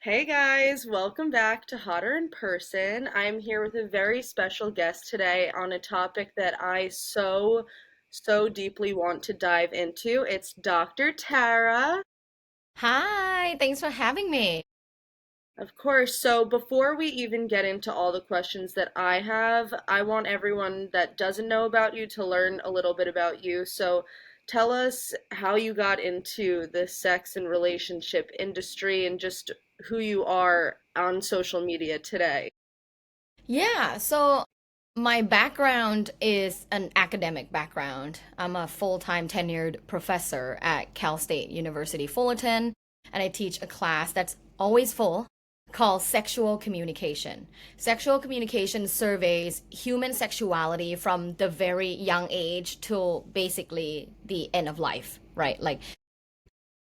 Hey guys, welcome back to Hotter in Person. I'm here with a very special guest today on a topic that I so deeply want to dive into. It's Dr. Tara. Hi, thanks for having me. Of course. So before we even get into all the questions that I have, I want everyone that doesn't know about you to learn a little bit about you. So tell us how you got into the sex and relationship industry and just who you are on social media today. So my background is an academic background. I'm a full-time tenured professor at Cal State University Fullerton, and I teach a class that's always full called Sexual Communication. Sexual communication surveys human sexuality from the very young age till basically the end of life, right? Like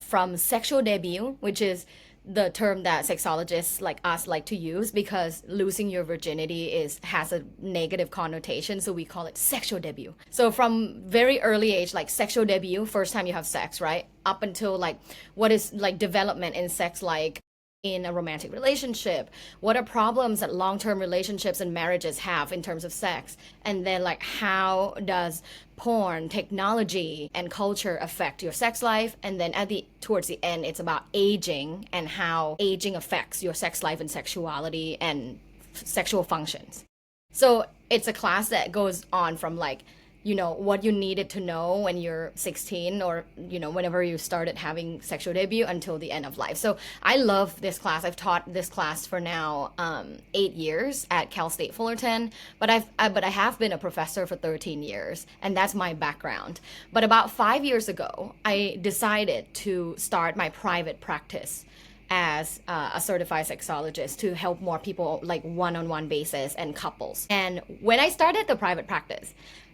from sexual debut, which is the term that sexologists like us like to use because losing your virginity is has a negative connotation, so we call it sexual debut. So from very early age, like sexual debut, first time you have sex, right, up until like what is like development in sex, like in a romantic relationship, what are problems that long-term relationships and marriages have in terms of sex, and then like how does porn, technology, and culture affect your sex life, and then at the towards the end it's about aging and how aging affects your sex life and sexuality and sexual functions. So it's a class that goes on from like, what you needed to know when you're 16 or, whenever you started having sexual debut until the end of life. So I love this class. I've taught this class for now 8 years at Cal State Fullerton, but I have been a professor for 13 years, and that's my background. But about 5 years ago, I decided to start my private practice as a certified sexologist to help more people like one-on-one basis and couples. And when I started the private practice,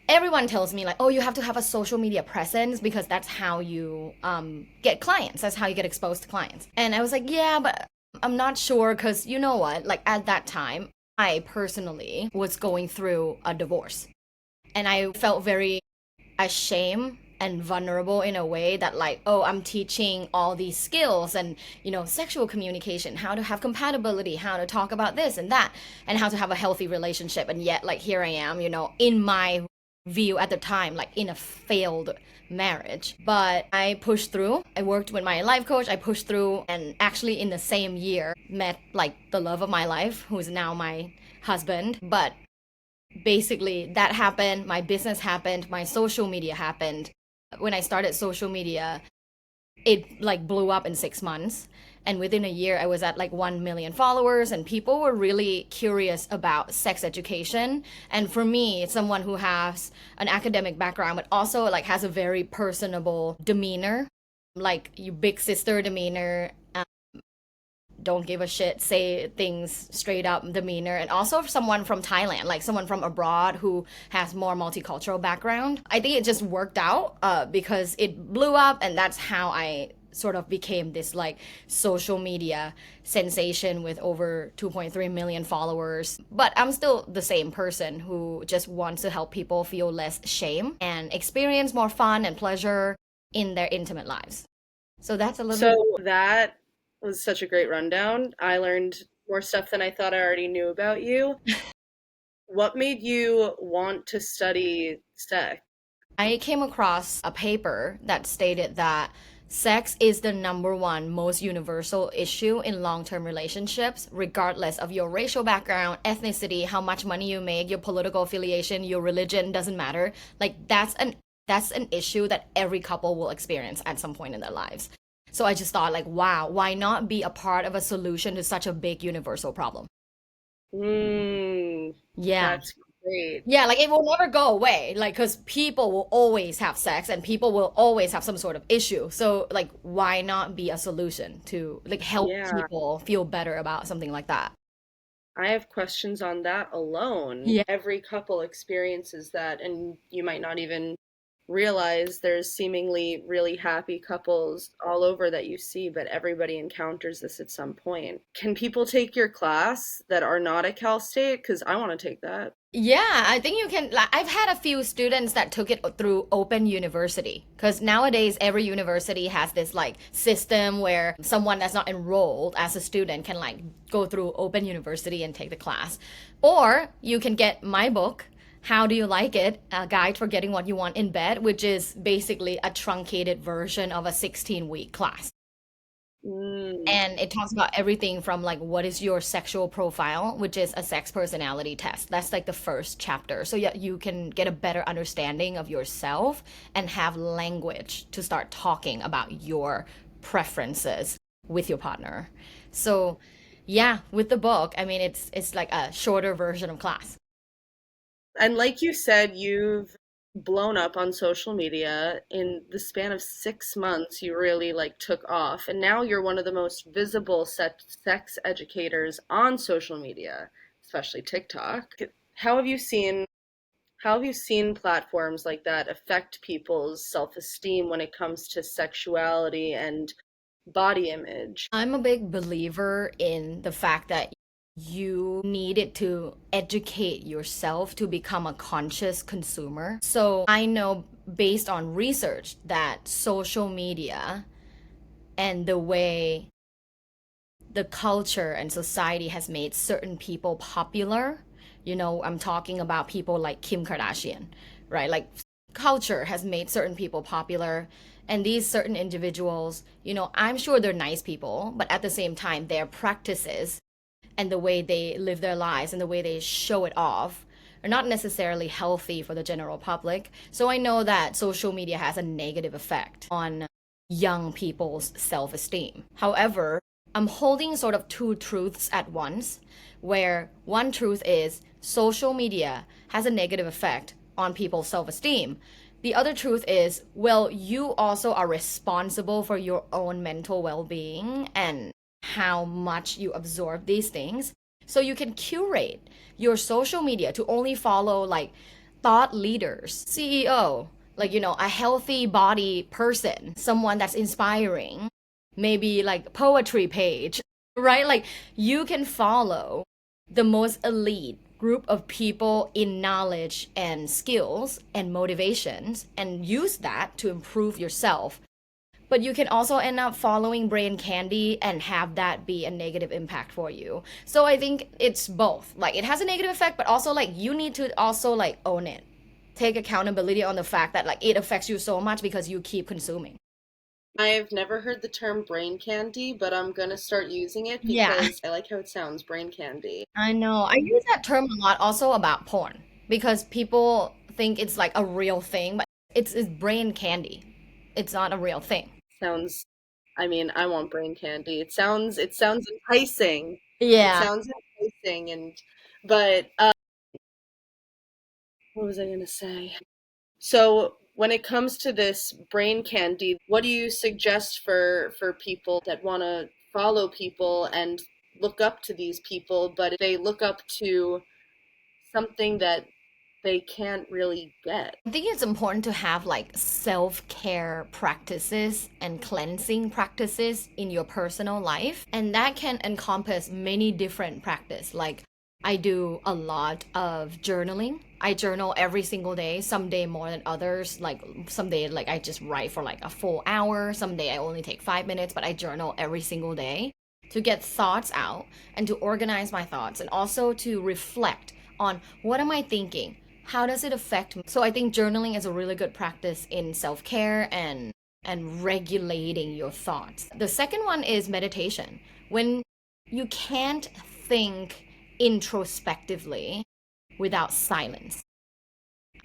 everyone tells me like, oh, you have to have a social media presence because that's how you get clients, that's how you get exposed to clients. And I was like, yeah, but I'm not sure, because you know what, like at that time I personally was going through a divorce, and I felt very ashamed and vulnerable in a way that like, oh, I'm teaching all these skills and, sexual communication, how to have compatibility, how to talk about this and that, and how to have a healthy relationship, and yet like here I am, in my view at the time, like in a failed marriage. But I pushed through. I worked with my life coach. I pushed through, and actually in the same year met like the love of my life, who's now my husband. But basically that happened, my business happened, my social media happened. When I started social media, it like blew up in 6 months, and within a year I was at like 1 million followers, and people were really curious about sex education. And for me, it's someone who has an academic background but also like has a very personable demeanor, like you big sister demeanor, don't give a shit, say things straight up demeanor, and also someone from Thailand, like someone from abroad who has more multicultural background. I think it just worked out because it blew up, and that's how I sort of became this like social media sensation with over 2.3 million followers. But I'm still the same person who just wants to help people feel less shame and experience more fun and pleasure in their intimate lives. So that's a little So bit. that was such a great rundown. I learned more stuff than I thought I already knew about you. What made you want to study sex? I came across a paper that stated that sex is the number one most universal issue in long term relationships, regardless of your racial background, ethnicity, how much money you make, your political affiliation, your religion, doesn't matter. Like that's an issue that every couple will experience at some point in their lives. So I just thought like, wow, why not be a part of a solution to such a big universal problem? Mm, Yeah. that's great. Yeah, like it will never go away. Like, because people will always have sex and people will always have some sort of issue. So, like, why not be a solution to like help Yeah, people feel better about something like that? I have questions on that alone. Yeah. Every couple experiences that, and you might not even realize there's seemingly really happy couples all over that you see, but everybody encounters this at some point. Can people take your class that are not at Cal State? Because I want to take that. Yeah, I think you can. Like, I've had a few students that took it through Open University because nowadays every university has this like system where someone that's not enrolled as a student can like go through Open University and take the class. Or you can get my book, How Do You Like It? A Guide for Getting What You Want in Bed, which is basically a truncated version of a 16-week class. Mm. And it talks about everything from like what is your sexual profile, which is a sex personality test. That's like the first chapter. So yeah, you can get a better understanding of yourself and have language to start talking about your preferences with your partner. So yeah, with the book, I mean it's like a shorter version of class. And like you said, you've blown up on social media in the span of 6 months. You really like took off, and now you're one of the most visible sex educators on social media, especially TikTok. How have you seen how have you seen platforms like that affect people's self-esteem when it comes to sexuality and body image? I'm a big believer in the fact that you needed to educate yourself to become a conscious consumer. So I know based on research that social media and the way the culture and society has made certain people popular. I'm talking about people like Kim Kardashian, right? Like culture has made certain people popular. And these certain individuals, I'm sure they're nice people, but at the same time, their practices and the way they live their lives and the way they show it off are not necessarily healthy for the general public. So I know that social media has a negative effect on young people's self esteem. However, I'm holding sort of two truths at once, where one truth is social media has a negative effect on people's self esteem. The other truth is, well, you also are responsible for your own mental well being and how much you absorb these things. So you can curate your social media to only follow like thought leaders, CEO, like, a healthy body person, someone that's inspiring, maybe like poetry page, right? Like you can follow the most elite group of people in knowledge and skills and motivations and use that to improve yourself, but you can also end up following brain candy and have that be a negative impact for you. So I think it's both. Like it has a negative effect, but also like you need to also like own it. Take accountability on the fact that like it affects you so much because you keep consuming. I've never heard the term brain candy, but I'm gonna start using it Yeah, because I like how it sounds, brain candy. I know. I use that term a lot also about porn because people think it's like a real thing, but it's brain candy. It's not a real thing. Sounds, I mean, I want brain candy. It sounds enticing. It Yeah. sounds enticing and but what was I gonna say? So when it comes to this brain candy, what do you suggest for people that want to follow people and look up to these people, but they look up to something that they can't really get? I think it's important to have like self-care practices and cleansing practices in your personal life. And that can encompass many different practice. Like I do a lot of journaling. I journal every single day, some day more than others. Like some day like I just write for like a full hour, some day I only take 5 minutes, but I journal every single day to get thoughts out and to organize my thoughts and also to reflect on what am I thinking? How does it affect me? So I think journaling is a really good practice in self-care and regulating your thoughts. The second one is meditation. When you can't think introspectively without silence.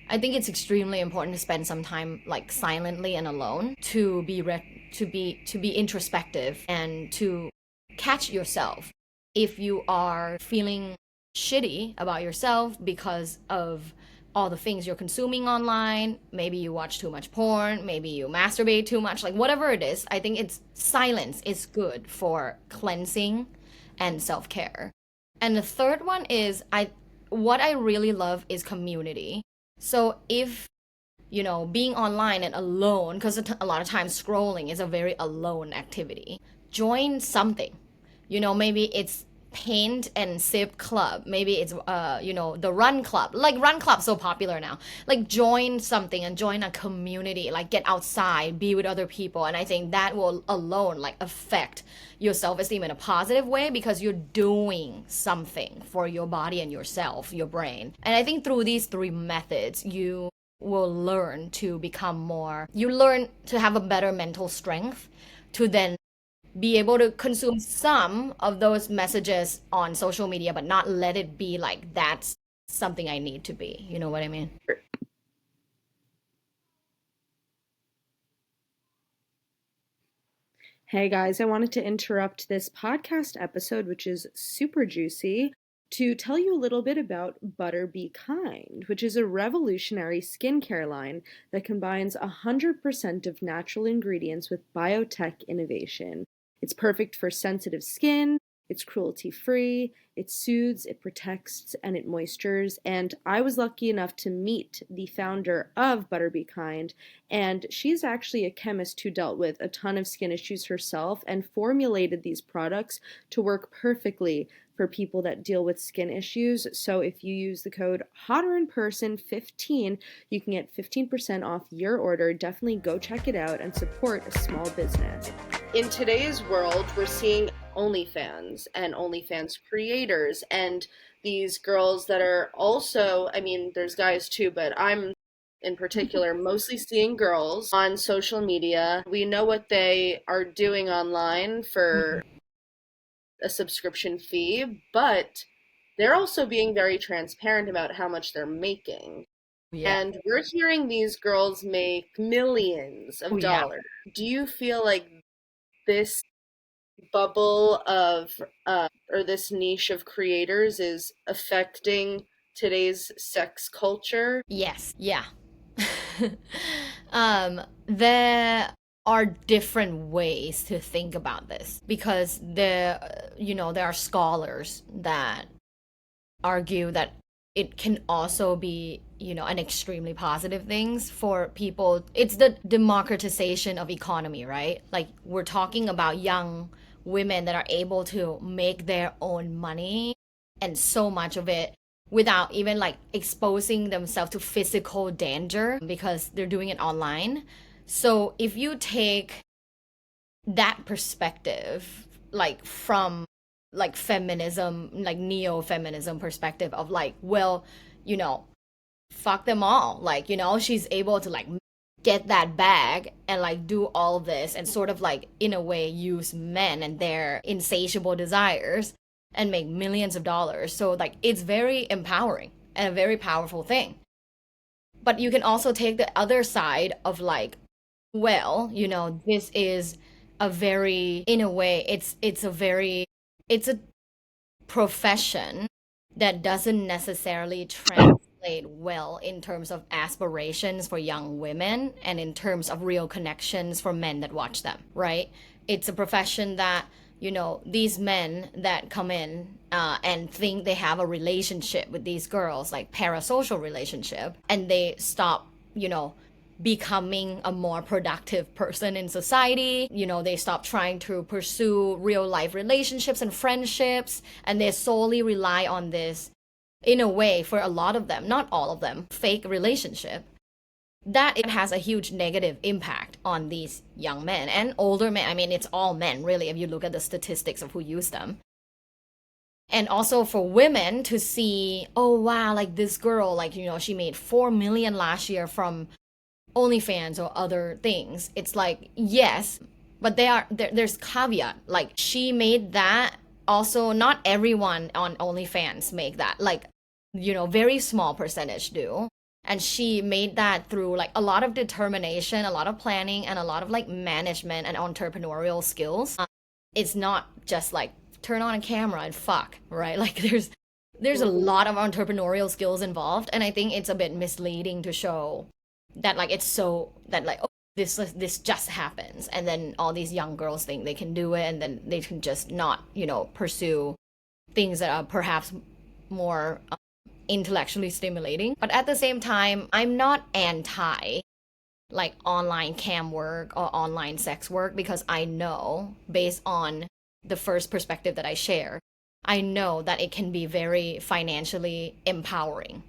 I think it's extremely important to spend some time like silently and alone to be introspective and to catch yourself. If you are feeling shitty about yourself because of all the things you're consuming online, maybe you watch too much porn, maybe you masturbate too much, like whatever it is, I think it's silence is good for cleansing and self-care. And the third one is I what I really love is community. So if being online and alone, because a lot of times scrolling is a very alone activity, join something. Maybe it's paint and sip club. Maybe it's the run club. Like run club's so popular now. Like join something and join a community. Like get outside, be with other people, and I think that will alone like affect your self-esteem in a positive way because you're doing something for your body and yourself, your brain. And I think through these three methods, you will learn to become more. You learn to have a better mental strength to then be able to consume some of those messages on social media, but not let it be like that's something I need to be. You know what I mean? Hey guys, I wanted to interrupt this podcast episode, which is super juicy, to tell you a little bit about Butter Be Kind, which is a revolutionary skincare line that combines 100% of natural ingredients with biotech innovation. It's perfect for sensitive skin, it's cruelty free, it soothes, it protects, and it moistures. And I was lucky enough to meet the founder of Butter Be Kind, and she's actually a chemist who dealt with a ton of skin issues herself and formulated these products to work perfectly for people that deal with skin issues. So if you use the code HotterInPerson15, you can get 15% off your order. Definitely go check it out and support a small business. In today's world, we're seeing OnlyFans and OnlyFans creators and these girls that are also, I mean, there's guys too, but I'm in particular mostly seeing girls on social media. We know what they are doing online for a subscription fee, but they're also being very transparent about how much they're making. Yeah. And we're hearing these girls make millions Oh of yeah. dollars. Do you feel like this bubble of, or this niche of creators is affecting today's sex culture? Yes. Yeah. There are different ways to think about this because there are scholars that argue that it can also be, an extremely positive things for people. It's the democratization of economy, right? Like we're talking about young women that are able to make their own money and so much of it without even like exposing themselves to physical danger because they're doing it online. So if you take that perspective, like from like feminism, like neo-feminism perspective of like, well, you know, fuck them all. Like, she's able to like get that bag and like do all of this and sort of like in a way use men and their insatiable desires and make millions of dollars. So like it's very empowering and a very powerful thing. But you can also take the other side of like, well, this is a very, in a way, it's a profession that doesn't necessarily translate well in terms of aspirations for young women and in terms of real connections for men that watch them, right? It's a profession that, these men that come in and think they have a relationship with these girls, like parasocial relationship, and they stop, becoming a more productive person in society. They stop trying to pursue real life relationships and friendships, and they solely rely on this, in a way, for a lot of them, not all of them, fake relationship. That it has a huge negative impact on these young men and older men. I mean, it's all men, really, if you look at the statistics of who use them. And also for women to see, oh wow, like this girl, like, she made 4 million last year from OnlyFans or other things. It's like, yes, but there's caveat. Like she made that. Also, not everyone on OnlyFans make that. Like, very small percentage do. And she made that through like a lot of determination, a lot of planning, and a lot of like management and entrepreneurial skills. It's not just like turn on a camera and fuck, right? Like there's a lot of entrepreneurial skills involved, and I think it's a bit misleading to show that like it's so that like, oh, this just happens, and then all these young girls think they can do it, and then they can just not pursue things that are perhaps more intellectually stimulating. But at the same time, I'm not anti like online cam work or online sex work because I know, based on the first perspective that I share, I know that it can be very financially empowering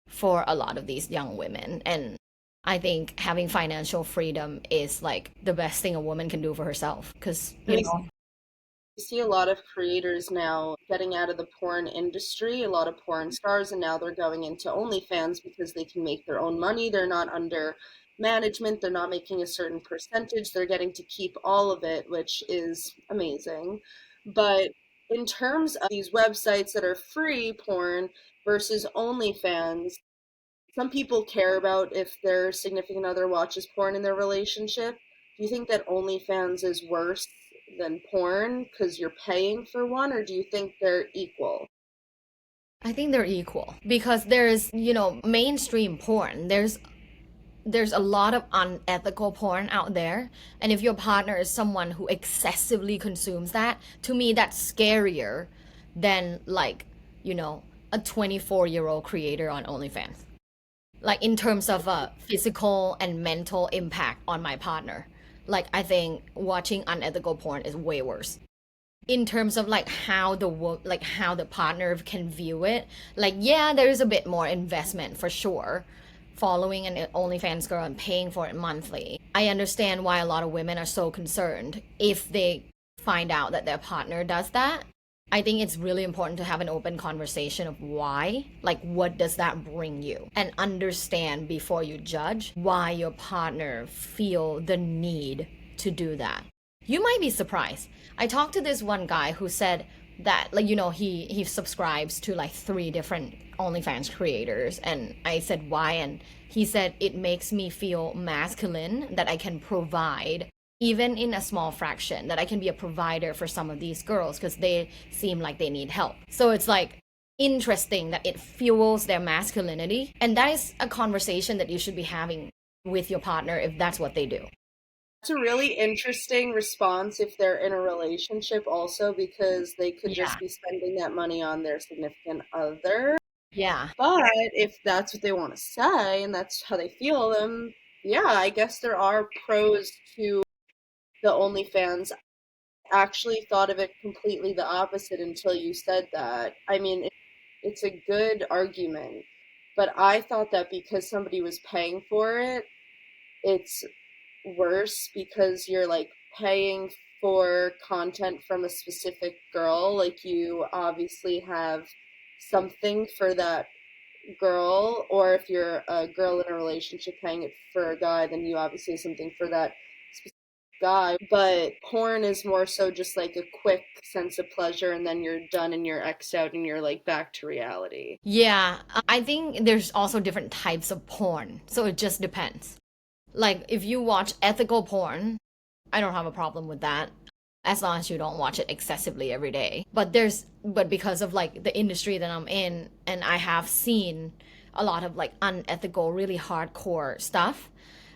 for a lot of these young women. And I think having financial freedom is like the best thing a woman can do for herself. Because, And I see a lot of creators now getting out of the porn industry, a lot of porn stars, and now they're going into OnlyFans because they can make their own money. They're not under management, they're not making a certain percentage, they're getting to keep all of it, which is amazing. But in terms of these websites that are free porn versus OnlyFans, some people care about if their significant other watches porn in their relationship. Do you think that OnlyFans is worse than porn because you're paying for one, or do you think they're equal? I think they're equal because there's, mainstream porn. There's a lot of unethical porn out there, and if your partner is someone who excessively consumes that, to me that's scarier than like, you know, a 24-year-old creator on OnlyFans. Like in terms of physical and mental impact on my partner. Like I think watching unethical porn is way worse in terms of like how the partner can view it. Like yeah, there is a bit more investment for sure following an OnlyFans girl and paying for it monthly. I understand why a lot of women are so concerned if they find out that their partner does that. I think it's really important to have an open conversation of why, like what does that bring you, and understand before you judge why your partner feel the need to do that. You might be surprised. I talked to this one guy who said that like he subscribes to like three different OnlyFans creators, and I said why, and he said it makes me feel masculine that I can provide even in a small fraction, that I can be a provider for some of these girls because they seem like they need help. So it's like interesting that it fuels their masculinity, and that is a conversation that you should be having with your partner if that's what they do. It's a really interesting response if they're in a relationship, also, because they could Yeah. just be spending that money on their significant other. Yeah. But if that's what they want to say and that's how they feel, then yeah, I guess there are pros to the OnlyFans. Actually thought of it completely the opposite until you said that. I mean, it's a good argument, but I thought that because somebody was paying for it, it's worse because you're like paying for content from a specific girl. Like you obviously have something for that girl, or if you're a girl in a relationship paying it for a guy, then you obviously have something for that specific guy. But porn is more so just like a quick sense of pleasure, and then you're done and you're X'd out and you're like back to reality. Yeah, I think there's also different types of porn, so it just depends. Like if you watch ethical porn, I don't have a problem with that as long as you don't watch it excessively every day. But because of like the industry that I'm in, and I have seen a lot of like unethical, really hardcore stuff,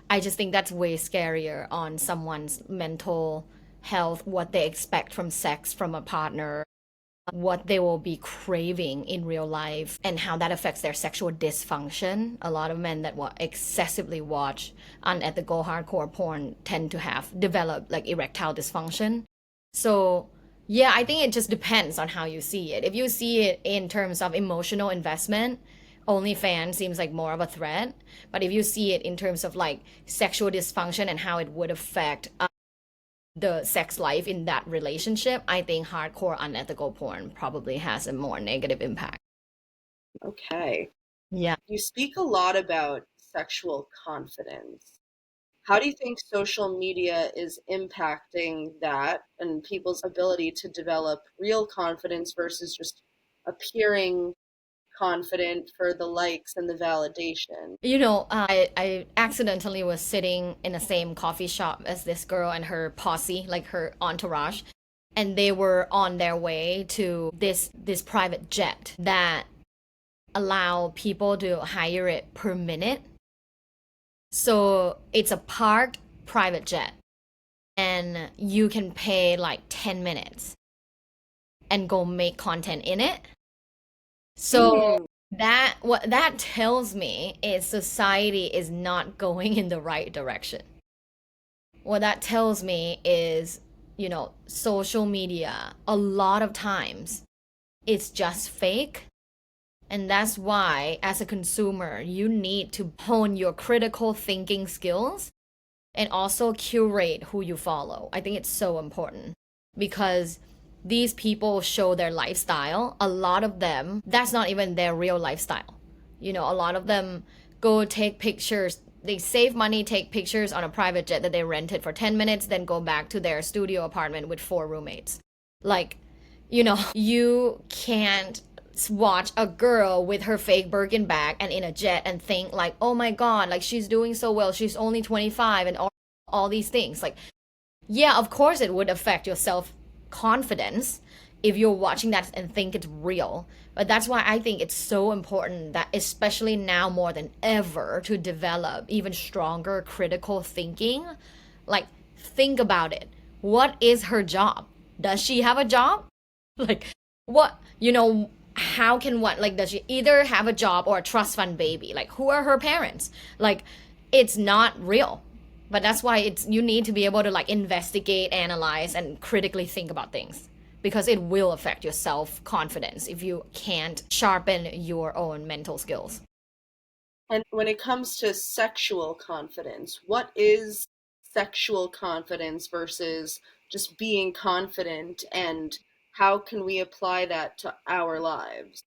I just think that's way scarier on someone's mental health, what they expect from sex from a partner, what they will be craving in real life, and how that affects their sexual dysfunction. A lot of men that excessively watch unethical hardcore porn tend to have developed like erectile dysfunction. So yeah, I think it just depends on how you see it. If you see it in terms of emotional investment, OnlyFans seems like more of a threat. But if you see it in terms of like sexual dysfunction and how it would affect the sex life in that relationship, I think hardcore unethical porn probably has a more negative impact. Okay. Yeah. You speak a lot about sexual confidence. How do you think social media is impacting that and people's ability to develop real confidence versus just appearing confident for the likes and the validation? I accidentally was sitting in the same coffee shop as this girl and her posse, like her entourage, and they were on their way to this private jet that allow people to hire it per minute. So it's a parked private jet, and you can pay like 10 minutes and go make content in it. So Mm, that what that tells me is society is not going in the right direction. What that tells me is, social media a lot of times it's just fake. And that's why, as a consumer, you need to hone your critical thinking skills and also curate who you follow. I think it's so important because these people show their lifestyle. A lot of them, that's not even their real lifestyle. A lot of them go take pictures. They save money, take pictures on a private jet that they rented for 10 minutes, then go back to their studio apartment with four roommates. Like, you can't watch a girl with her fake Birkin bag and in a jet and think like, oh my God, like she's doing so well. She's only 25 and all these things. Like, yeah, of course it would affect your self confidence if you're watching that and think it's real. But that's why I think it's so important that, especially now more than ever, to develop even stronger critical thinking. Like, think about it. What is her job? Does she have a job? Like, what, how can what, like, does she either have a job or a trust fund baby? Like, who are her parents? Like, it's not real. But that's why you need to be able to like investigate, analyze, and critically think about things because it will affect your self confidence if you can't sharpen your own mental skills. And when it comes to sexual confidence, what is sexual confidence versus just being confident, and how can we apply that to our lives?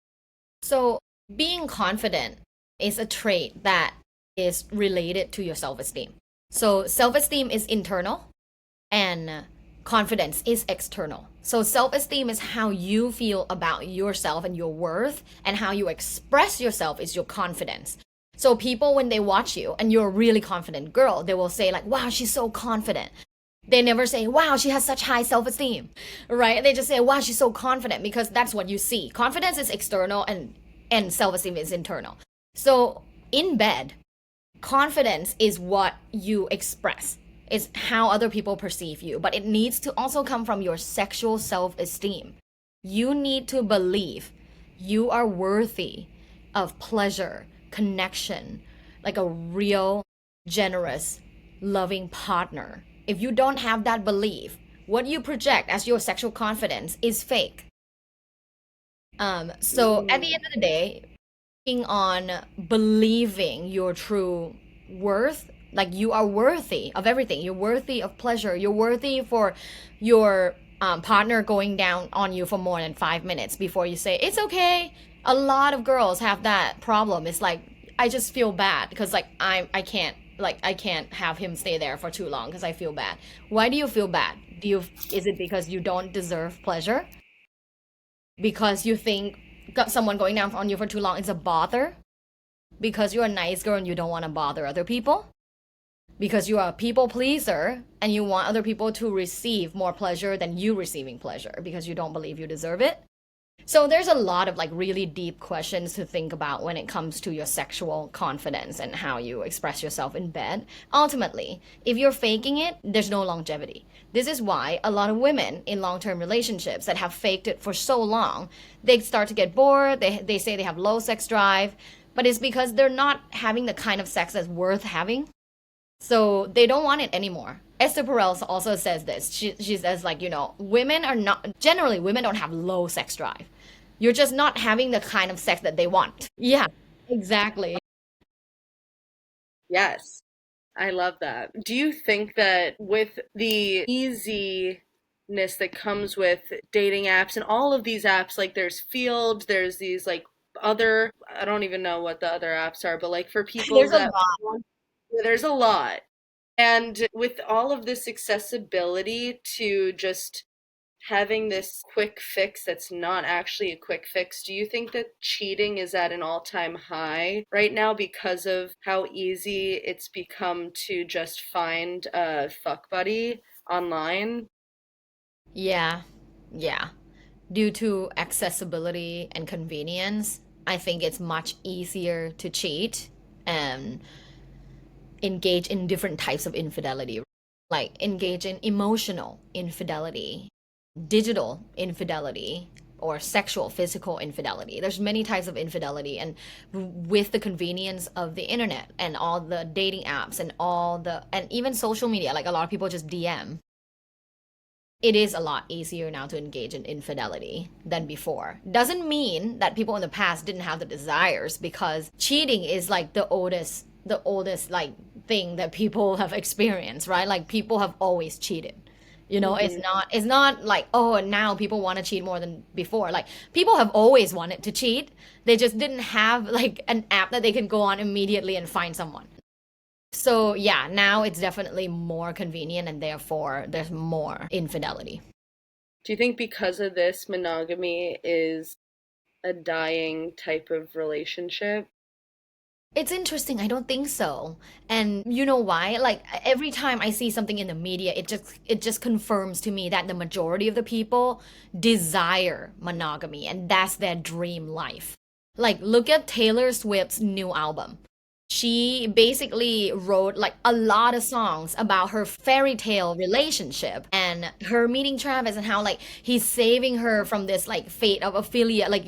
So, being confident is a trait that is related to your self esteem. So, self esteem is internal and confidence is external. So, self esteem is how you feel about yourself and your worth, and how you express yourself is your confidence. So, people, when they watch you and you're a really confident girl, they will say, like, wow, she's so confident. They never say, wow, she has such high self esteem, right? They just say, wow, she's so confident because that's what you see. Confidence is external and self esteem is internal. So, in bed, confidence is what you express, is how other people perceive you, but it needs to also come from your sexual self-esteem. You need to believe you are worthy of pleasure, connection, like a real generous loving partner. If you don't have that belief, what you project as your sexual confidence is fake. So at the Mm. end of the day, on believing your true worth, like you are worthy of everything. You're worthy of pleasure. You're worthy for your partner going down on you for more than 5 minutes before you say it's okay. A lot of girls have that problem. It's like I just feel bad because like I can't have him stay there for too long because I feel bad. Why do you feel bad? Is it because you don't deserve pleasure? Because you think got someone going down on you for too long is a bother? Because you're a nice girl and you don't want to bother other people? Because you are a people pleaser and you want other people to receive more pleasure than you receiving pleasure because you don't believe you deserve it? So there's a lot of like really deep questions to think about when it comes to your sexual confidence and how you express yourself in bed. Ultimately, if you're faking it, there's no longevity. This is why a lot of women in long-term relationships that have faked it for so long, they start to get bored, they say they have low sex drive, but it's because they're not having the kind of sex that's worth having. So they don't want it anymore. Esther Perel also says this. She says, like, women are not, generally, women don't have low sex drive. You're just not having the kind of sex that they want. Yeah, exactly. Yes, I love that. Do you think that with the easiness that comes with dating apps and all of these apps, like there's Field, there's these like other, I don't even know what the other apps are, but like for people There's a that lot. want, there's a lot. And with all of this accessibility to just having this quick fix that's not actually a quick fix, do you think that cheating is at an all-time high right now because of how easy it's become to just find a fuck buddy online? Yeah, yeah. Due to accessibility and convenience, I think it's much easier to cheat and engage in different types of infidelity, like engage in emotional infidelity, digital infidelity, or sexual physical infidelity. There's many types of infidelity, and with the convenience of the internet and all the dating apps and all the and even social media, like a lot of people just DM it is a lot easier now to engage in infidelity than before. Doesn't mean that people in the past didn't have the desires, because cheating is like the oldest like thing that people have experienced, right? Like people have always cheated. It's Hmm. not like, oh, now people want to cheat more than before. Like people have always wanted to cheat. They just didn't have like an app that they can go on immediately and find someone. So yeah, now it's definitely more convenient and therefore there's more infidelity. Do you think because of this, monogamy is a dying type of relationship? It's interesting. I don't think so. And you know why? Like every time I see something in the media, it just confirms to me that the majority of the people desire monogamy and that's their dream life. Like look at Taylor Swift's new album. She basically wrote like a lot of songs about her fairy tale relationship and her meeting Travis and how like he's saving her from this like fate of Ophelia. Like,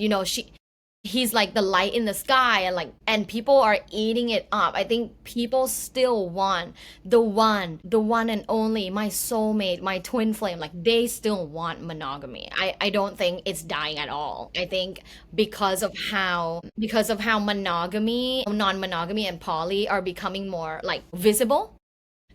he's like the light in the sky, and people are eating it up. I think people still want the one and only, my soulmate, my twin flame. Like they still want monogamy. I don't think it's dying at all. I think because of how monogamy, non-monogamy and poly are becoming more like visible,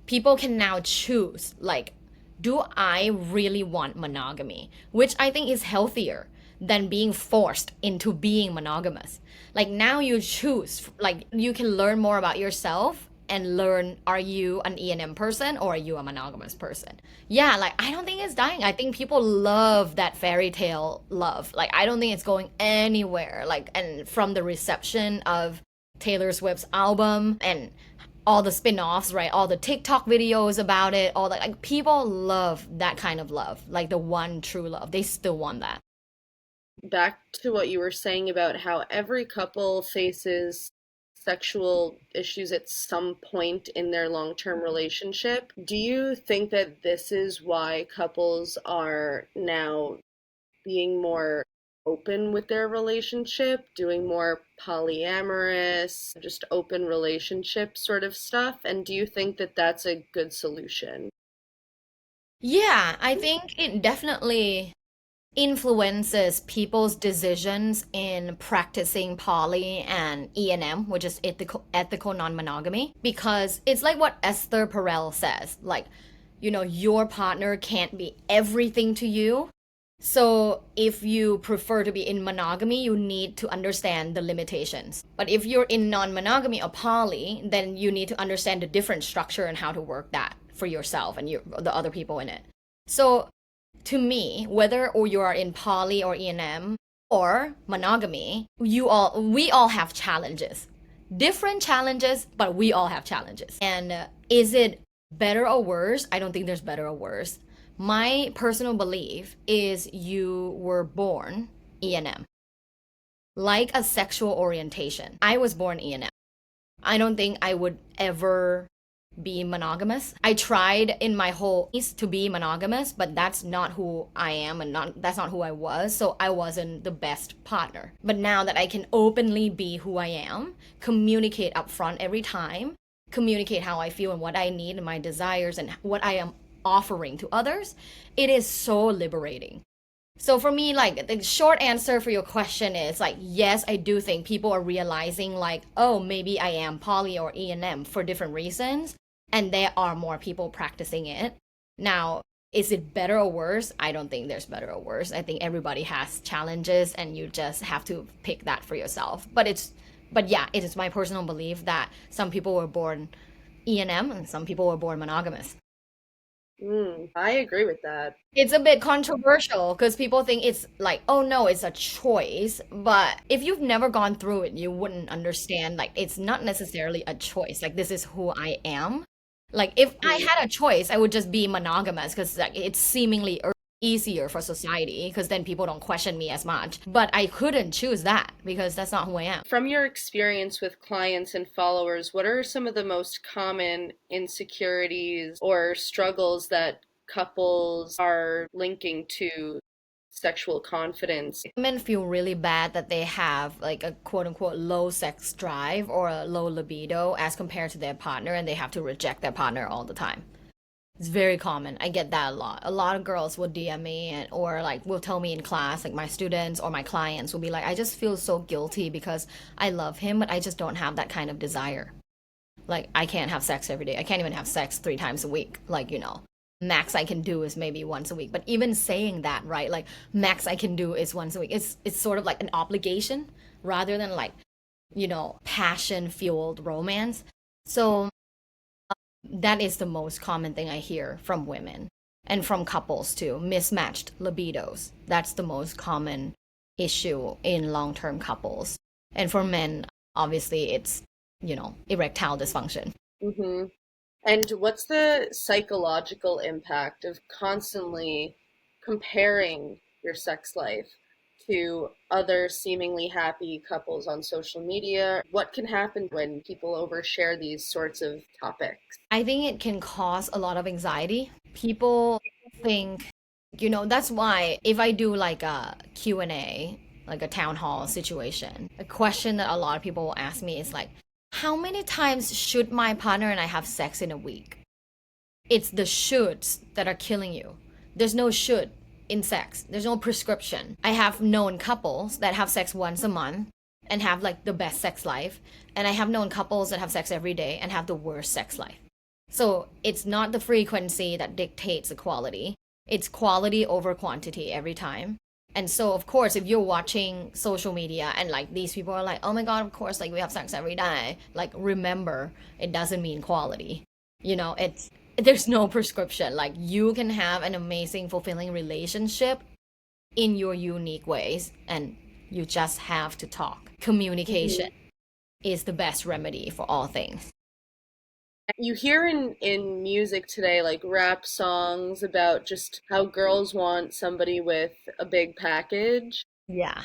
people can now choose like, do I really want monogamy? Which I think is healthier than being forced into being monogamous. Like now you choose, like you can learn more about yourself and learn, are you an E&M person or are you a monogamous person? Yeah, like I don't think it's dying. I think people love that fairy tale love. Like I don't think it's going anywhere. Like, and from the reception of Taylor Swift's album and all the spin-offs, right? All the TikTok videos about it, all that, like people love that kind of love, like the one true love. They still want that. Back to what you were saying about how every couple faces sexual issues at some point in their long-term relationship. Do you think that this is why couples are now being more open with their relationship, doing more polyamorous, just open relationship sort of stuff? And do you think that that's a good solution? Yeah, I think it definitely influences people's decisions in practicing poly and E&M, which is ethical non-monogamy, because it's like what Esther Perel says, like, your partner can't be everything to you. So if you prefer to be in monogamy, you need to understand the limitations. But if you're in non-monogamy or poly, then you need to understand the different structure and how to work that for yourself and the other people in it. So to me, whether or you are in poly or E&M or monogamy, we all have challenges. Different challenges, but we all have challenges. And is it better or worse? I don't think there's better or worse. My personal belief is you were born E&M, like a sexual orientation. I was born E&M. I don't think I would ever be monogamous. I tried in my whole East to be monogamous, but that's not who I am and that's not who I was, so I wasn't the best partner. But now that I can openly be who I am, communicate upfront every time, communicate how I feel and what I need and my desires and what I am offering to others, it is so liberating. So for me, like the short answer for your question is like, yes, I do think people are realizing like, oh, maybe I am poly or E&M for different reasons, and there are more people practicing it. Now, is it better or worse? I don't think there's better or worse. I think everybody has challenges and you just have to pick that for yourself. But yeah, it is my personal belief that some people were born E&M and some people were born monogamous. I agree with that. It's a bit controversial because people think it's like, oh no, it's a choice. But if you've never gone through it, you wouldn't understand. Like, it's not necessarily a choice. Like, this is who I am. Like, if I Mm. had a choice, I would just be monogamous because like it's seemingly easier for society because then people don't question me as much. But I couldn't choose that because that's not who I am. From your experience with clients and followers, what are some of the most common insecurities or struggles that couples are linking to sexual confidence? Women feel really bad that they have like a quote unquote low sex drive or a low libido as compared to their partner, and they have to reject their partner all the time. It's very common. I get that a lot. A lot of girls will DM me and or like will tell me in class, like my students or my clients will be like, I just feel so guilty because I love him, but I just don't have that kind of desire. Like I can't have sex every day. I can't even have sex 3 times a week. Like, max I can do is maybe once a week. But even saying that, right? Like max I can do is once a week. It's sort of like an obligation rather than like, passion fueled romance. So that is the most common thing I hear from women and from couples too. Mismatched libidos. That's the most common issue in long term couples. And for men, obviously, it's, erectile dysfunction. Hmm. And what's the psychological impact of constantly comparing your sex life to other seemingly happy couples on social media? What can happen when people overshare these sorts of topics? I think it can cause a lot of anxiety. People think, that's why if I do like a Q&A, like a town hall situation, a question that a lot of people will ask me is like, how many times should my partner and I have sex in a week? It's the shoulds that are killing you. There's no should in sex. There's no prescription. I have known couples that have sex once a month and have like the best sex life, and I have known couples that have sex every day and have the worst sex life. So it's not the frequency that dictates the quality. It's quality over quantity every time. And so, of course, if you're watching social media and like these people are like, oh my God, of course, like we have sex every day, like remember, it doesn't mean quality. There's no prescription. Like you can have an amazing, fulfilling relationship in your unique ways, and you just have to talk. Communication Mhm. is the best remedy for all things. You hear in music today like rap songs about just how girls want somebody with a big package, Yeah.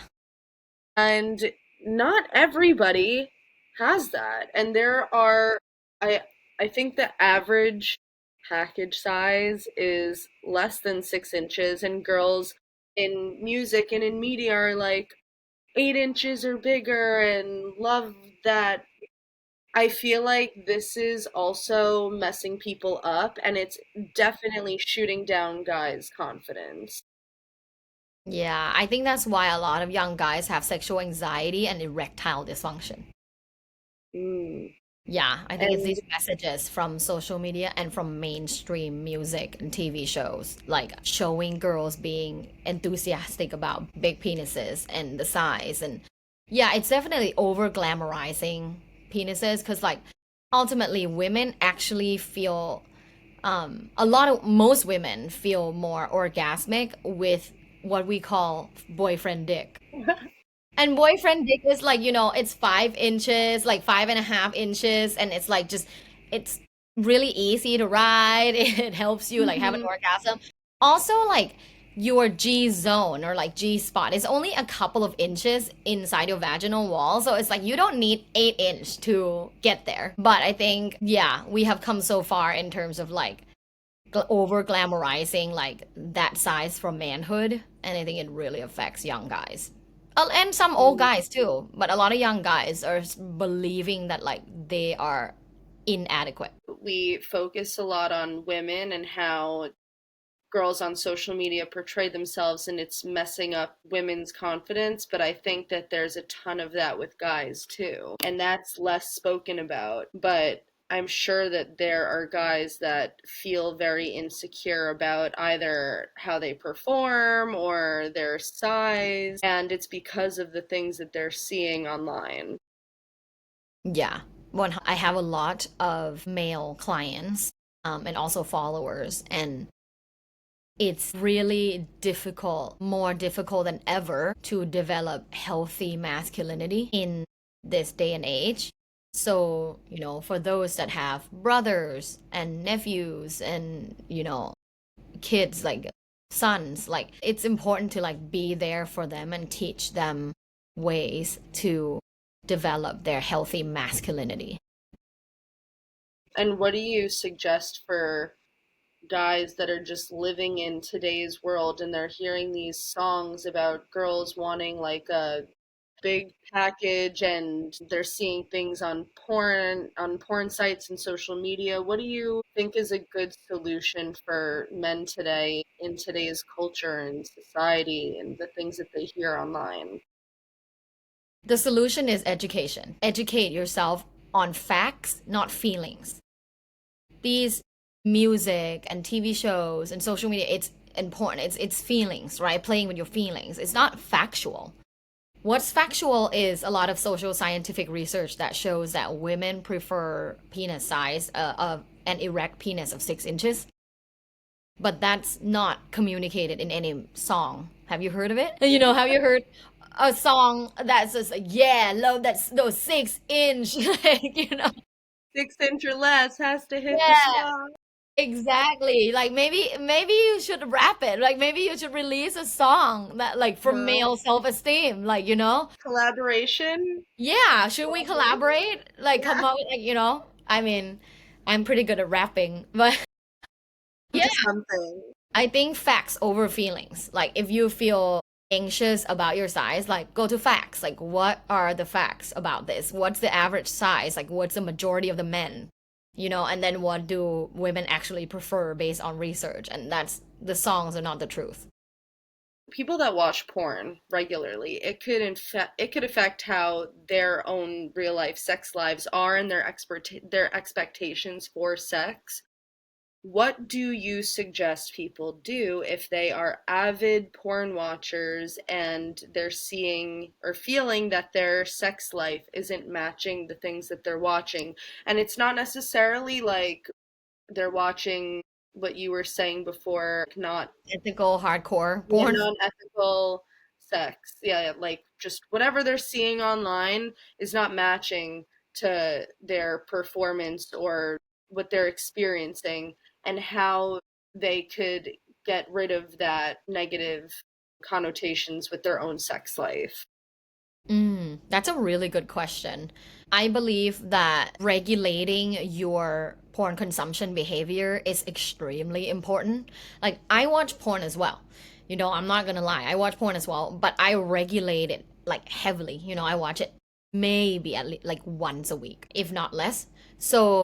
and not everybody has that. And there are I I think the average package size is less than 6 inches, and girls in music and in media are like 8 inches or bigger and love that. I feel like this is also messing people up, and it's definitely shooting down guys' confidence. Yeah, I think that's why a lot of young guys have sexual anxiety and erectile dysfunction. Mm. Yeah, I think it's And these messages from social media and from mainstream music and TV shows, like showing girls being enthusiastic about big penises and the size. And yeah, it's definitely over glamorizing penises because, like, ultimately, women actually feel most women feel more orgasmic with what we call boyfriend dick. And boyfriend dick is like, it's 5 inches, like 5.5 inches, and it's like just, it's really easy to ride. It helps you like have an Mhm. orgasm. Also, like your G zone or like G spot is only a couple of inches inside your vaginal wall. So it's like you don't need 8 inch to get there. But I think, yeah, we have come so far in terms of like over glamorizing like that size for manhood, and I think it really affects young guys. And some old Mm. guys too, but a lot of young guys are believing that like they are inadequate. We focus a lot on women and how girls on social media portray themselves, and it's messing up women's confidence, but I think that there's a ton of that with guys too, and that's less spoken about. But I'm sure that there are guys that feel very insecure about either how they perform or their size, and it's because of the things that they're seeing online. Yeah. I have a lot of male clients, and also followers, and it's really difficult, more difficult than ever, to develop healthy masculinity in this day and age. So, for those that have brothers and nephews and, kids, like sons, like it's important to like be there for them and teach them ways to develop their healthy masculinity. And what do you suggest for guys that are just living in today's world and they're hearing these songs about girls wanting like a big package and they're seeing things on porn sites and social media. What do you think is a good solution for men today in today's culture and society and the things that they hear online? The solution is education. Educate yourself on facts, not feelings. These music and TV shows and social media, it's important. It's feelings, right? Playing with your feelings. It's not factual. What's factual is a lot of social scientific research that shows that women prefer penis size of an erect penis of 6 inches, but that's not communicated in any song. Have you heard of it? Have you heard a song that's just like, yeah, love that those 6 inch, like. 6 inch or less has to hit the Yeah, spot. exactly. Like maybe you should rap it. Like maybe you should release a song that like for No. male self-esteem, like. Collaboration? Yeah, should we Collaboration? collaborate? Like Yeah. come up with like. I mean, I'm pretty good at rapping, but yeah, To something. I think facts over feelings. Like if you feel anxious about your size, like go to facts. Like what are the facts about this? What's the average size? Like what's the majority of the men? And then what do women actually prefer based on research? And that's the songs are not the truth. People that watch porn regularly, it could affect how their own real life sex lives are and their expectations for sex. What do you suggest people do if they are avid porn watchers and they're seeing or feeling that their sex life isn't matching the things that they're watching? And it's not necessarily like they're watching what you were saying before, not Ethical, hardcore yeah, porn. non-ethical sex. Yeah, yeah, like just whatever they're seeing online is not matching to their performance or what they're experiencing and how they could get rid of that negative connotations with their own sex life. That's a really good question. I believe that regulating your porn consumption behavior is extremely important. Like, I watch porn as well. I'm not gonna lie, I watch porn as well, but I regulate it like heavily. I watch it maybe at least like once a week, if not less. So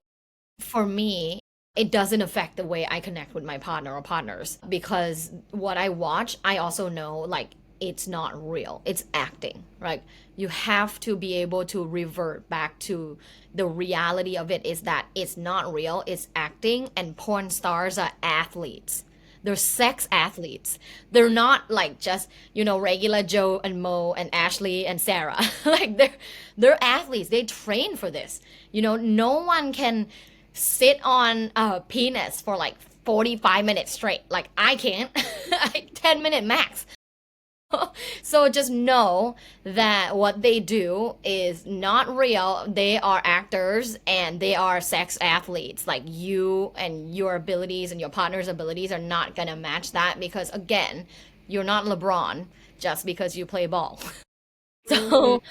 for me, it doesn't affect the way I connect with my partner or partners because what I watch, I also know like it's not real. It's acting, right? You have to be able to revert back to the reality of it is that it's not real, it's acting, and porn stars are athletes. They're sex athletes. They're not like just, regular Joe and Mo and Ashley and Sarah. Like they're athletes. They train for this. No one can sit on a penis for like 45 minutes straight. Like I can't. 10-minute max. So just know that what they do is not real. They are actors and they are sex athletes. Like you and your abilities and your partner's abilities are not going to match that because, again, you're not LeBron just because you play ball. Hmm. So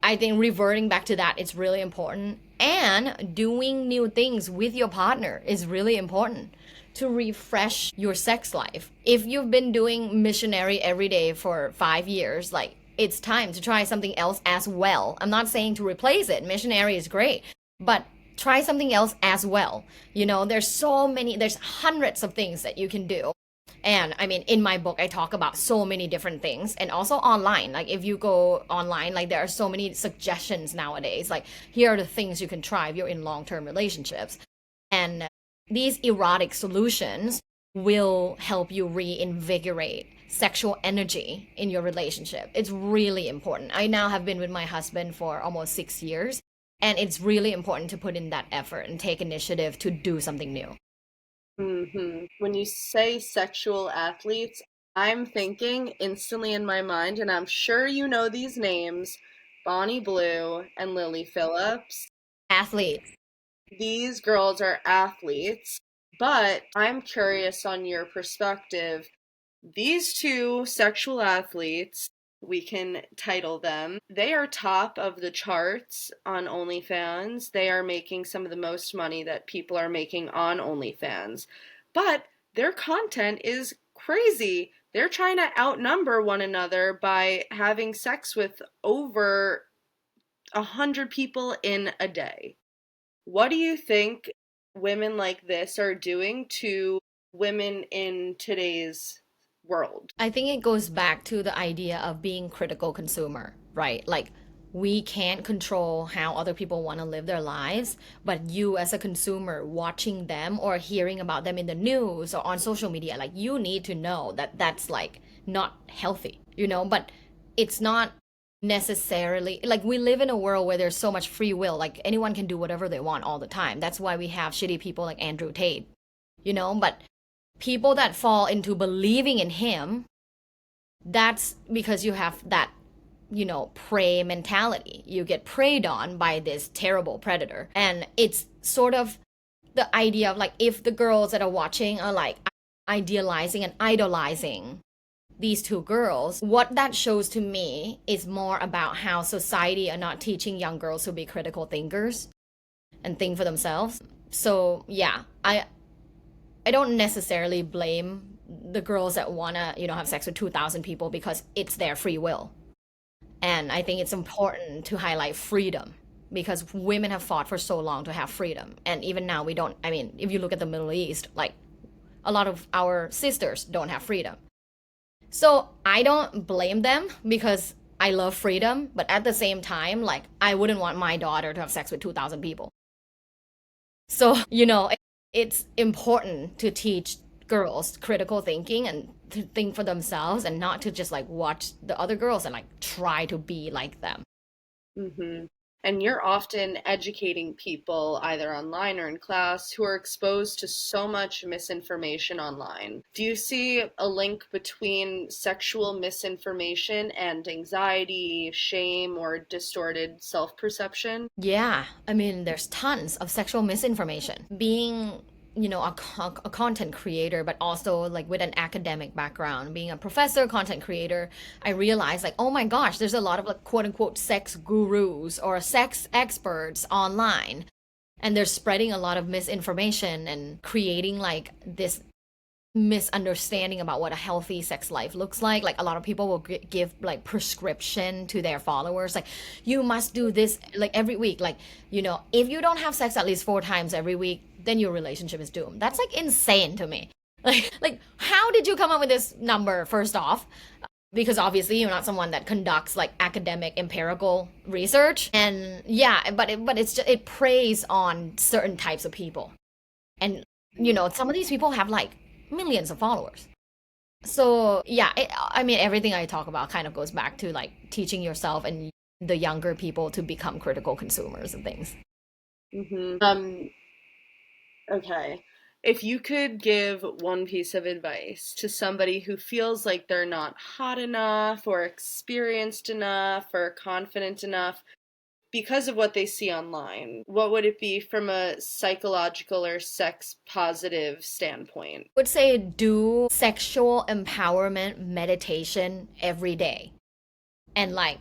I think reverting back to that is really important. And doing new things with your partner is really important to refresh your sex life. If you've been doing missionary every day for 5 years, like it's time to try something else as well. I'm not saying to replace it, missionary is great, but try something else as well. There's hundreds of things that you can do. And I mean, in my book, I talk about so many different things and also online. Like, if you go online, like, there are so many suggestions nowadays. Like, here are the things you can try if you're in long term relationships. And these erotic solutions will help you reinvigorate sexual energy in your relationship. It's really important. I now have been with my husband for almost 6 years, and it's really important to put in that effort and take initiative to do something new. When you say sexual athletes, I'm thinking instantly in my mind, and I'm sure you know these names, Bonnie Blue and Lily Phillips. Athletes. These girls are athletes, but I'm curious on your perspective. These two sexual athletes, we can title them, they are top of the charts on OnlyFans. They are making some of the most money that people are making on OnlyFans. But their content is crazy. they're trying to outnumber one another by having sex with over 100 people in a day. What do you think women like this are doing to women in today's world? I think it goes back to the idea of being critical consumer, right? Like we can't control how other people want to live their lives, but you as a consumer watching them or hearing about them in the news or on social media, like you need to know that that's like not healthy, but it's not necessarily like we live in a world where there's so much free will, like anyone can do whatever they want all the time. That's why we have shitty people like Andrew Tate, but people that fall into believing in him, that's because you have that, prey mentality. You get preyed on by this terrible predator. And it's sort of the idea of like if the girls that are watching are like idealizing and idolizing these two girls, what that shows to me is more about how society are not teaching young girls to be critical thinkers and think for themselves. So yeah, I don't necessarily blame the girls that wanna, have sex with 2,000 people because it's their free will. And I think it's important to highlight freedom because women have fought for so long to have freedom. And even now, we don't, I mean, if you look at the Middle East, like a lot of our sisters don't have freedom. So I don't blame them because I love freedom. But at the same time, like, I wouldn't want my daughter to have sex with 2,000 people. So, it's important to teach girls critical thinking and to think for themselves and not to just like watch the other girls and like try to be like them. Hmm. And you're often educating people, either online or in class, who are exposed to so much misinformation online. Do you see a link between sexual misinformation and anxiety, shame, or distorted self perception? Yeah, I mean, there's tons of sexual misinformation. Being, a content creator, but also like with an academic background, being a professor, content creator, I realized like, oh my gosh, there's a lot of like quote unquote sex gurus or sex experts online. And they're spreading a lot of misinformation and creating like this misunderstanding about what a healthy sex life looks like. Like a lot of people will give like prescription to their followers, like you must do this like every week. Like if you don't have sex at least 4 times every week, then your relationship is doomed. That's like insane to me. Like how did you come up with this number? First off, because obviously you're not someone that conducts like academic empirical research, and yeah, it preys on certain types of people. And some of these people have like millions of followers. So yeah, I mean, everything I talk about kind of goes back to like teaching yourself and the younger people to become critical consumers of things. Hmm. Okay. If you could give one piece of advice to somebody who feels like they're not hot enough or experienced enough or confident enough because of what they see online, what would it be from a psychological or sex positive standpoint? I would say do sexual empowerment meditation every day. And like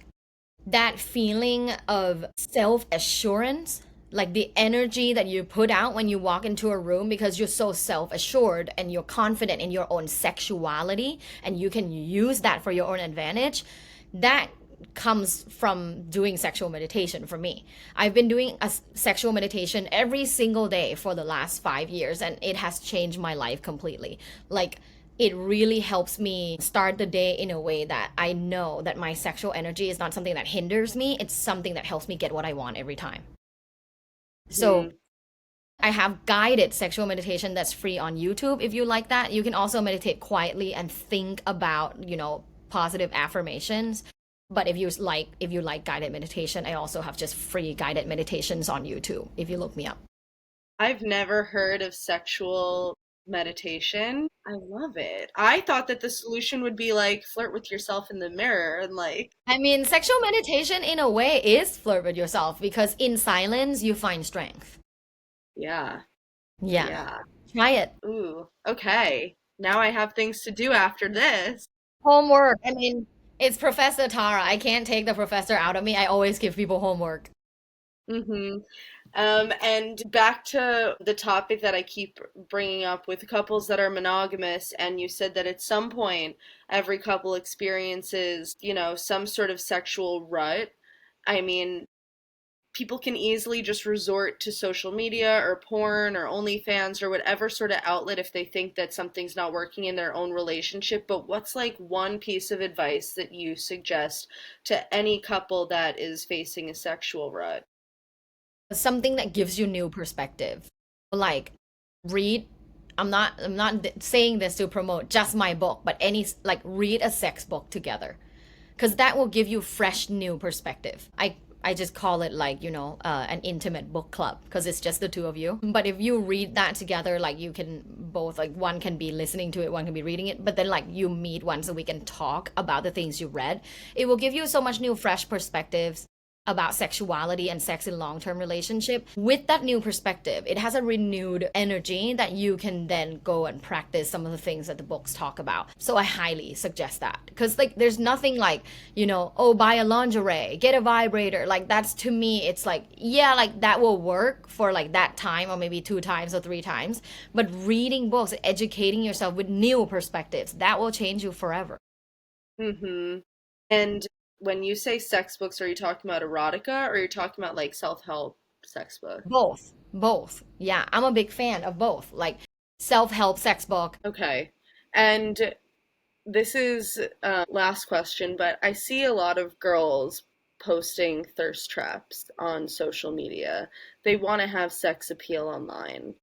that feeling of self assurance, like the energy that you put out when you walk into a room because you're so self assured and you're confident in your own sexuality and you can use that for your own advantage, that comes from doing sexual meditation for me. I've been doing a sexual meditation every single day for the last 5 years, and it has changed my life completely. Like, it really helps me start the day in a way that I know that my sexual energy is not something that hinders me, it's something that helps me get what I want every time. So, Hmm. I have guided sexual meditation that's free on YouTube if you like that. You can also meditate quietly and think about, positive affirmations. But if you like guided meditation, I also have just free guided meditations on YouTube if you look me up. I've never heard of sexual meditation. I love it. I thought that the solution would be like flirt with yourself in the mirror and like, I mean, sexual meditation in a way is flirt with yourself because in silence you find strength. yeah, Yeah. yeah. Try it. Ooh, okay. Now I have things to do after this. Homework. I mean, it's Professor Tara. I can't take the professor out of me. I always give people homework. Mm-hmm. And back to the topic that I keep bringing up with couples that are monogamous, and you said that at some point every couple experiences, some sort of sexual rut. I mean, people can easily just resort to social media or porn or OnlyFans or whatever sort of outlet if they think that something's not working in their own relationship. But what's like one piece of advice that you suggest to any couple that is facing a sexual rut? Something that gives you new perspective. Like read I'm not saying this to promote just my book, but any like read a sex book together because that will give you fresh new perspective. I just call it like an intimate book club because it's just the two of you. But if you read that together, like you can both like one can be listening to it, one can be reading it, but then like you meet once a week and talk about the things you read, it will give you so much new fresh perspectives about sexuality and sex in long-term relationship. With that new perspective, it has a renewed energy that you can then go and practice some of the things that the books talk about. So I highly suggest that because like there's nothing like oh, buy a lingerie, get a vibrator. Like that's, to me, it's like, yeah, like that will work for like that time or maybe 2 times or 3 times, but reading books, educating yourself with new perspectives, that will change you forever. Mm-hmm. And when you say sex books, are you talking about erotica or are you talking about like self-help sex book? Both, yeah, I'm a big fan of both, like self-help sex book. Okay. And this is last question, but I see a lot of girls posting thirst traps on social media. They want to have sex appeal online.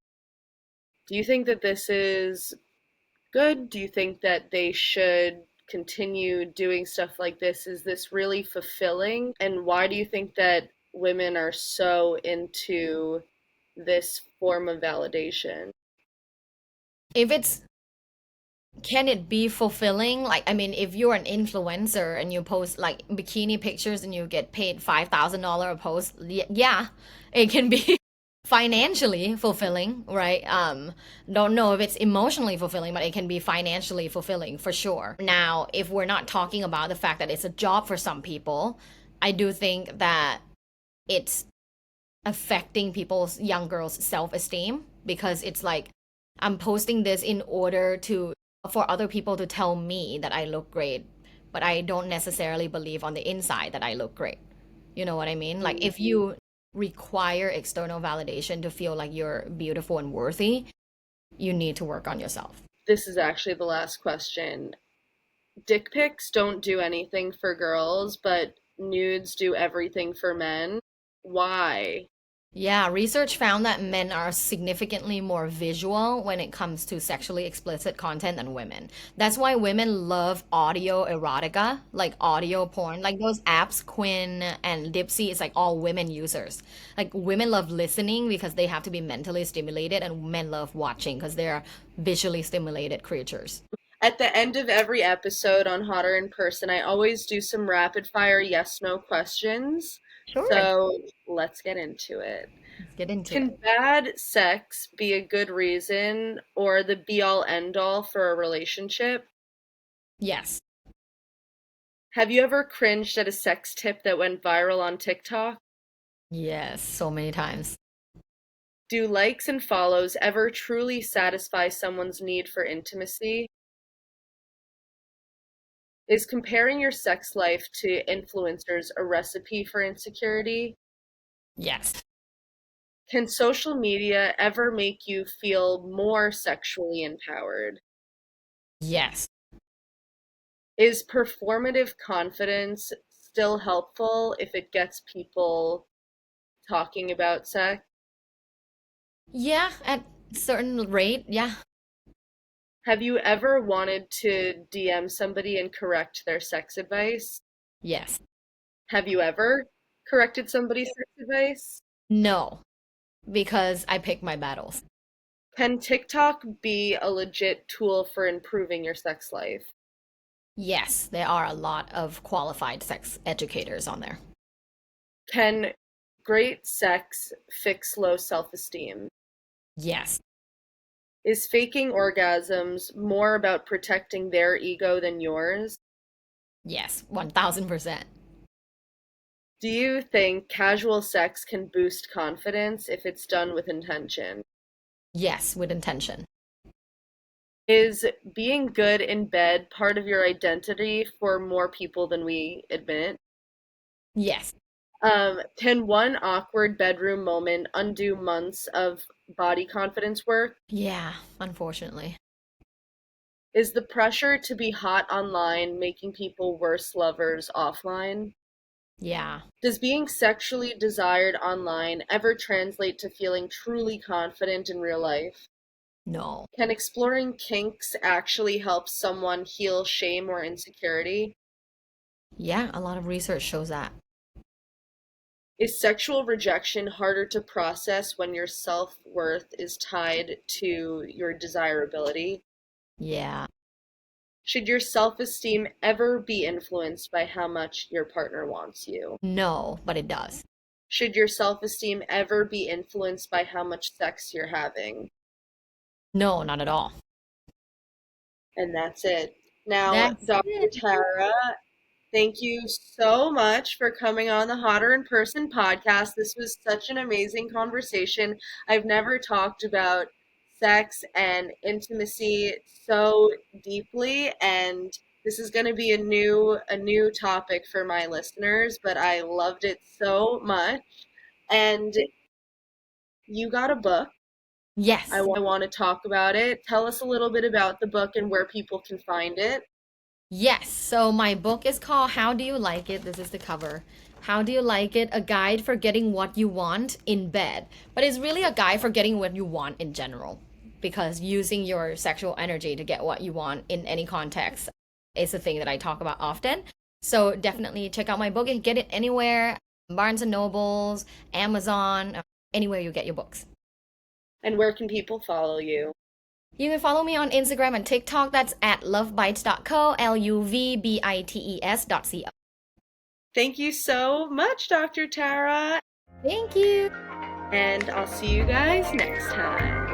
Do you think that this is good? Do you think that they should continue doing stuff like this? Is this really fulfilling? And why do you think that women are so into this form of validation? If it's Can it be fulfilling? Like, I mean, if you're an influencer and you post like bikini pictures and you get paid $5,000 a post, yeah, it can be financially fulfilling, right? Don't know if it's emotionally fulfilling, but it can be financially fulfilling for sure. Now, if we're not talking about the fact that it's a job for some people, I do think that it's affecting people's young girls' self-esteem because it's like I'm posting this in order to for other people to tell me that I look great, but I don't necessarily believe on the inside that I look great. You know what I mean? Like if you require external validation to feel like you're beautiful and worthy, you need to work on yourself. This is actually the last question. Dick pics don't do anything for girls, but nudes do everything for men. Why? Yeah, research found that men are significantly more visual when it comes to sexually explicit content than women. That's why women love audio erotica, like audio porn. Like those apps, Quinn and Dipsy, is like all women users. Like women love listening because they have to be mentally stimulated, and men love watching because they're visually stimulated creatures. At the end of every episode on Hotter in Person, I always do some rapid fire yes no questions. Sure. So let's get into it. Let's get into it. Can bad sex be a good reason or the be all end all for a relationship? Yes. Have you ever cringed at a sex tip that went viral on TikTok? Yes, so many times. Do likes and follows ever truly satisfy someone's need for intimacy? Is comparing your sex life to influencers a recipe for insecurity? Yes. Can social media ever make you feel more sexually empowered? Yes. Is performative confidence still helpful if it gets people talking about sex? Yeah, at certain rate, yeah. Have you ever wanted to DM somebody and correct their sex advice? Yes. Have you ever corrected somebody's sex advice? No, because I pick my battles. Can TikTok be a legit tool for improving your sex life? Yes, there are a lot of qualified sex educators on there. Can great sex fix low self-esteem? Yes. Is faking orgasms more about protecting their ego than yours? Yes, 1000%. Do you think casual sex can boost confidence if it's done with intention? Yes, with intention. Is being good in bed part of your identity for more people than we admit? Yes. Can one awkward bedroom moment undo months of body confidence work? Yeah, unfortunately. Is the pressure to be hot online making people worse lovers offline? Yeah. Does being sexually desired online ever translate to feeling truly confident in real life? No. Can exploring kinks actually help someone heal shame or insecurity? Yeah, a lot of research shows that. Is sexual rejection harder to process when your self worth is tied to your desirability? Yeah. Should your self esteem ever be influenced by how much your partner wants you? No, but it does. Should your self esteem ever be influenced by how much sex you're having? No, not at all. And that's it. Now, That's Dr. it. Tara, thank you so much for coming on the Hotter in Person podcast. This was such an amazing conversation. I've never talked about sex and intimacy so deeply, and this is going to be a new topic for my listeners, but I loved it so much. And you got a book. I Yes. want to talk about it. Tell us a little bit about the book and where people can find it. Yes. So my book is called How Do You Like It? This is the cover. How Do You Like It? A guide for getting what you want in bed. But it's really a guide for getting what you want in general. Because using your sexual energy to get what you want in any context is a thing that I talk about often. So definitely check out my book. You can get it anywhere, Barnes and Nobles, Amazon, anywhere you get your books. And where can people follow you? You can follow me on Instagram and TikTok. That's at lovebites.co, LUVBITES.co. Thank you so much, Dr. Tara, Thank you. and I'll see you guys next time.